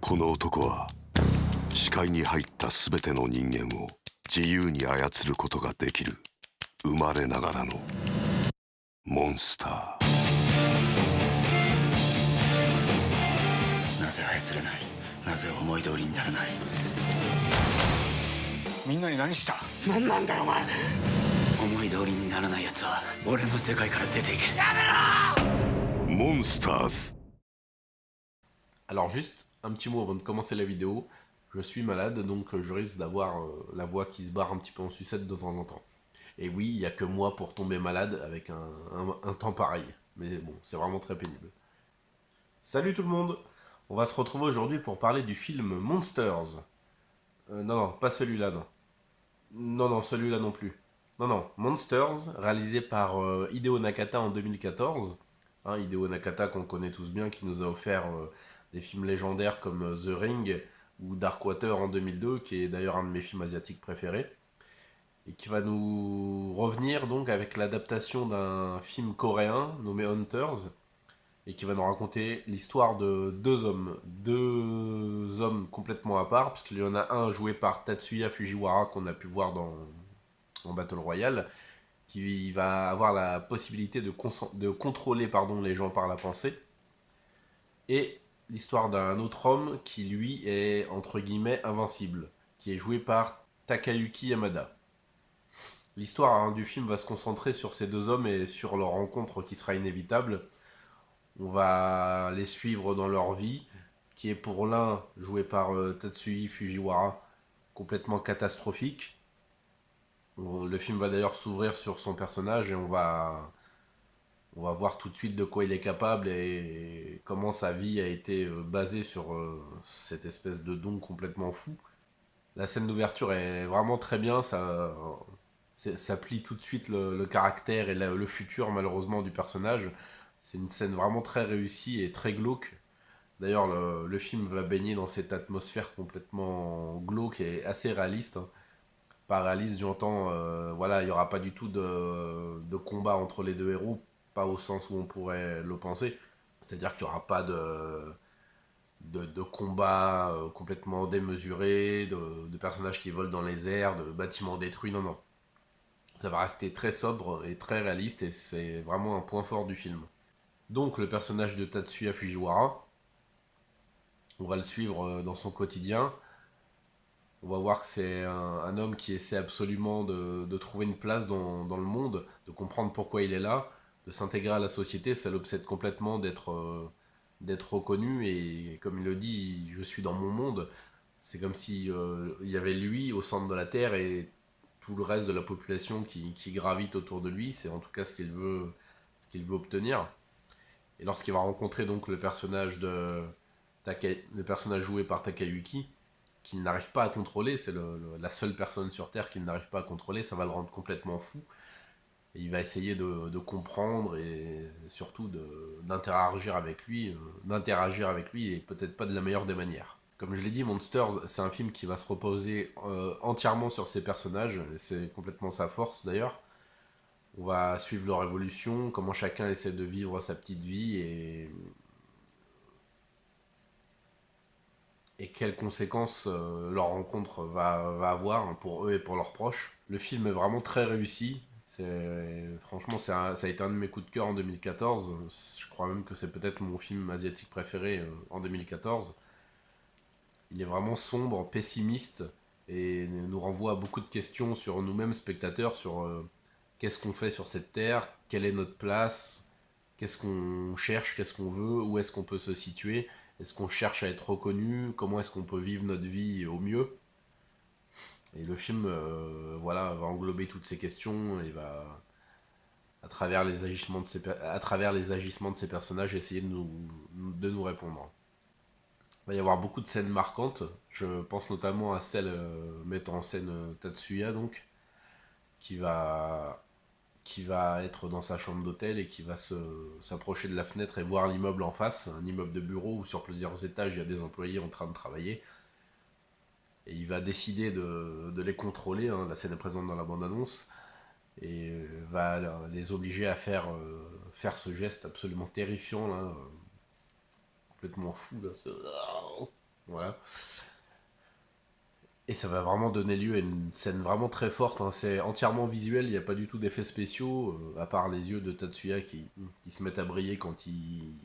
この男は視界に入った全ての人間を自由に操ることができる生まれながらのモンスター。なぜ操れない、なぜ思い通りにならない。みんなに何した？何なんだよお前。思い通りにならない奴は俺の世界から出ていけ。やめろ！モンスターズ。 Alors juste un petit mot avant de commencer la vidéo, je suis malade donc je risque d'avoir la voix qui se barre un petit peu en sucette de temps en temps. Et oui, il n'y a que moi pour tomber malade avec un temps pareil, mais bon, c'est vraiment très pénible. Salut tout le monde, on va se retrouver aujourd'hui pour parler du film Monsters. Non, pas celui-là, non. Non, celui-là non plus. Non, Monsters, réalisé par Hideo Nakata en 2014. Hein, Hideo Nakata qu'on connaît tous bien, qui nous a offert des films légendaires comme The Ring ou Darkwater en 2002, qui est d'ailleurs un de mes films asiatiques préférés. Et qui va nous revenir donc avec l'adaptation d'un film coréen nommé Hunters, et qui va nous raconter l'histoire de deux hommes complètement à part, puisqu'il y en a un joué par Tatsuya Fujiwara qu'on a pu voir en Battle Royale, qui va avoir la possibilité de contrôler les gens par la pensée, et l'histoire d'un autre homme qui lui est entre guillemets invincible, qui est joué par Takayuki Yamada. L'histoire du film va se concentrer sur ces deux hommes et sur leur rencontre qui sera inévitable. On va les suivre dans leur vie, qui est pour l'un, joué par Tatsuya Fujiwara, complètement catastrophique. Le film va d'ailleurs s'ouvrir sur son personnage et on va voir tout de suite de quoi il est capable et comment sa vie a été basée sur cette espèce de don complètement fou. La scène d'ouverture est vraiment très bien, ça plie tout de suite le caractère et le futur malheureusement du personnage. C'est une scène vraiment très réussie et très glauque. D'ailleurs le film va baigner dans cette atmosphère complètement glauque et assez réaliste. Par réaliste j'entends, voilà, il n'y aura pas du tout de combat entre les deux héros, pas au sens où on pourrait le penser. C'est-à-dire qu'il n'y aura pas de combats complètement démesurés, de personnages qui volent dans les airs, de bâtiments détruits, non. Ça va rester très sobre et très réaliste et c'est vraiment un point fort du film. Donc le personnage de Tatsuya Fujiwara, on va le suivre dans son quotidien. On va voir que c'est un homme qui essaie absolument de trouver une place dans le monde, de comprendre pourquoi il est là, de s'intégrer à la société. Ça l'obsède complètement d'être reconnu et comme il le dit, je suis dans mon monde. C'est comme si il y avait lui au centre de la Terre et tout le reste de la population qui gravite autour de lui. C'est en tout cas ce qu'il veut obtenir. Et lorsqu'il va rencontrer donc le personnage joué par Takayuki, qu'il n'arrive pas à contrôler, c'est la seule personne sur Terre qu'il n'arrive pas à contrôler, ça va le rendre complètement fou. Et il va essayer de comprendre et surtout d'interagir avec lui et peut-être pas de la meilleure des manières. Comme je l'ai dit, Monsters, c'est un film qui va se reposer entièrement sur ses personnages, et c'est complètement sa force d'ailleurs. On va suivre leur évolution, comment chacun essaie de vivre sa petite vie et quelles conséquences leur rencontre va avoir pour eux et pour leurs proches. Le film est vraiment très réussi. Franchement, ça a été un de mes coups de cœur en 2014. Je crois même que c'est peut-être mon film asiatique préféré en 2014. Il est vraiment sombre, pessimiste, et nous renvoie à beaucoup de questions sur nous-mêmes, spectateurs, sur qu'est-ce qu'on fait sur cette terre, quelle est notre place, qu'est-ce qu'on cherche, qu'est-ce qu'on veut, où est-ce qu'on peut se situer, est-ce qu'on cherche à être reconnu, comment est-ce qu'on peut vivre notre vie au mieux. Et le film voilà, va englober toutes ces questions et va, à travers les agissements de ces personnages, essayer de nous répondre. Il va y avoir beaucoup de scènes marquantes. Je pense notamment à celle mettant en scène Tatsuya, donc, qui va être dans sa chambre d'hôtel et qui va s'approcher de la fenêtre et voir l'immeuble en face, un immeuble de bureau où sur plusieurs étages il y a des employés en train de travailler. Et il va décider de les contrôler, hein, la scène est présente dans la bande-annonce, et va les obliger à faire ce geste absolument terrifiant, là, complètement fou, là, Voilà. Et ça va vraiment donner lieu à une scène vraiment très forte, hein. C'est entièrement visuel, il n'y a pas du tout d'effets spéciaux, à part les yeux de Tatsuya qui se mettent à briller quand il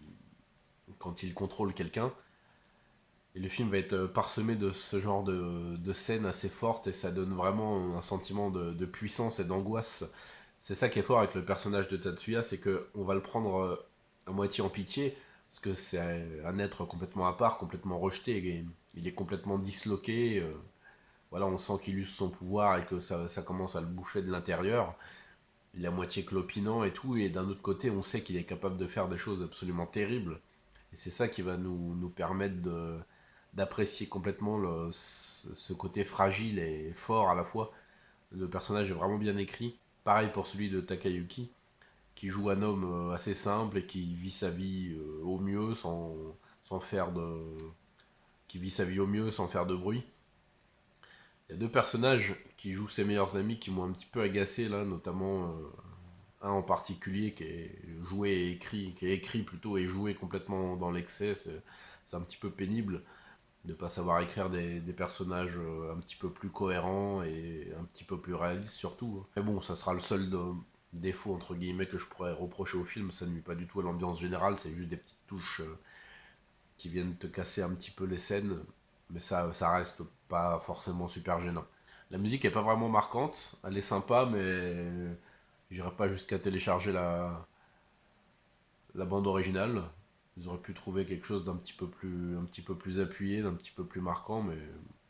contrôle quelqu'un. Et le film va être parsemé de ce genre de scènes assez fortes et ça donne vraiment un sentiment de puissance et d'angoisse. C'est ça qui est fort avec le personnage de Tatsuya, c'est qu'on va le prendre à moitié en pitié, parce que c'est un être complètement à part, complètement rejeté, et il est complètement disloqué. Voilà, on sent qu'il use son pouvoir et que ça commence à le bouffer de l'intérieur. Il est à moitié clopinant et tout, et d'un autre côté, on sait qu'il est capable de faire des choses absolument terribles. Et c'est ça qui va nous permettre d'apprécier complètement ce côté fragile et fort à la fois. Le personnage est vraiment bien écrit. Pareil pour celui de Takayuki, qui joue un homme assez simple et qui vit sa vie au mieux sans faire de... qui vit sa vie au mieux sans faire de bruit. Il y a deux personnages qui jouent ses meilleurs amis qui m'ont un petit peu agacé là, notamment un en particulier qui est joué et écrit, qui est écrit plutôt et joué complètement dans l'excès. C'est un petit peu pénible de pas savoir écrire des personnages un petit peu plus cohérents et un petit peu plus réalistes surtout. Mais bon, ça sera le seul défaut entre guillemets que je pourrais reprocher au film, ça ne nuit pas du tout à l'ambiance générale, c'est juste des petites touches qui viennent te casser un petit peu les scènes, mais ça reste pas forcément super gênant. La musique est pas vraiment marquante, elle est sympa, mais j'irai pas jusqu'à télécharger la bande originale. Ils auraient pu trouver quelque chose un petit peu plus appuyé, d'un petit peu plus marquant, mais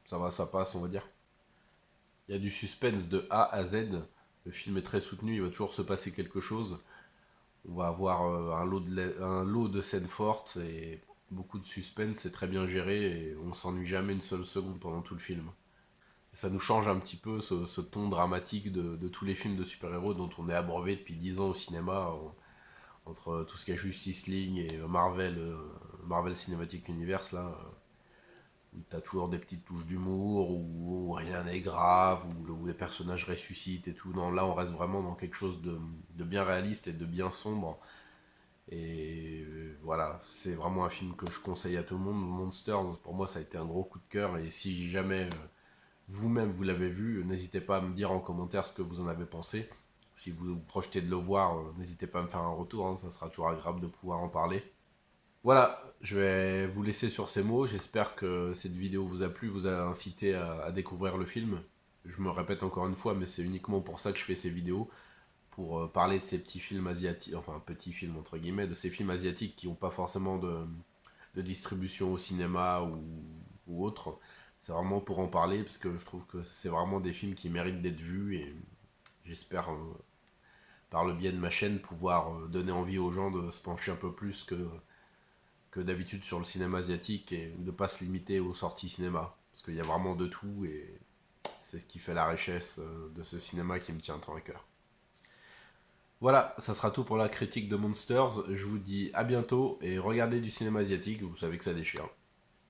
ça va, ça passe, on va dire. Il y a du suspense de A à Z. Le film est très soutenu, il va toujours se passer quelque chose. On va avoir un lot de scènes fortes et beaucoup de suspense, c'est très bien géré et on s'ennuie jamais une seule seconde pendant tout le film. Et ça nous change un petit peu ce ton dramatique de tous les films de super-héros dont on est abreuvé depuis 10 ans au cinéma, entre tout ce qui est Justice League et Marvel Cinematic Universe, là, où t'as toujours des petites touches d'humour, où rien n'est grave, où les personnages ressuscitent et tout. Non, là, on reste vraiment dans quelque chose de bien réaliste et de bien sombre. Et voilà, c'est vraiment un film que je conseille à tout le monde. Monsters, pour moi, ça a été un gros coup de cœur. Et si jamais vous-même vous l'avez vu, n'hésitez pas à me dire en commentaire ce que vous en avez pensé. Si vous vous projetez de le voir, n'hésitez pas à me faire un retour, hein, ça sera toujours agréable de pouvoir en parler. Voilà, je vais vous laisser sur ces mots. J'espère que cette vidéo vous a plu, vous a incité à découvrir le film. Je me répète encore une fois, mais c'est uniquement pour ça que je fais ces vidéos, pour parler de ces petits films asiatiques, enfin petits films entre guillemets, de ces films asiatiques qui n'ont pas forcément de distribution au cinéma ou autre. C'est vraiment pour en parler, parce que je trouve que c'est vraiment des films qui méritent d'être vus, et j'espère, par le biais de ma chaîne, pouvoir donner envie aux gens de se pencher un peu plus que d'habitude sur le cinéma asiatique, et de ne pas se limiter aux sorties cinéma. Parce qu'il y a vraiment de tout, et c'est ce qui fait la richesse de ce cinéma qui me tient tant à cœur. Voilà, ça sera tout pour la critique de Monsters. Je vous dis à bientôt, et regardez du cinéma asiatique, vous savez que ça déchire.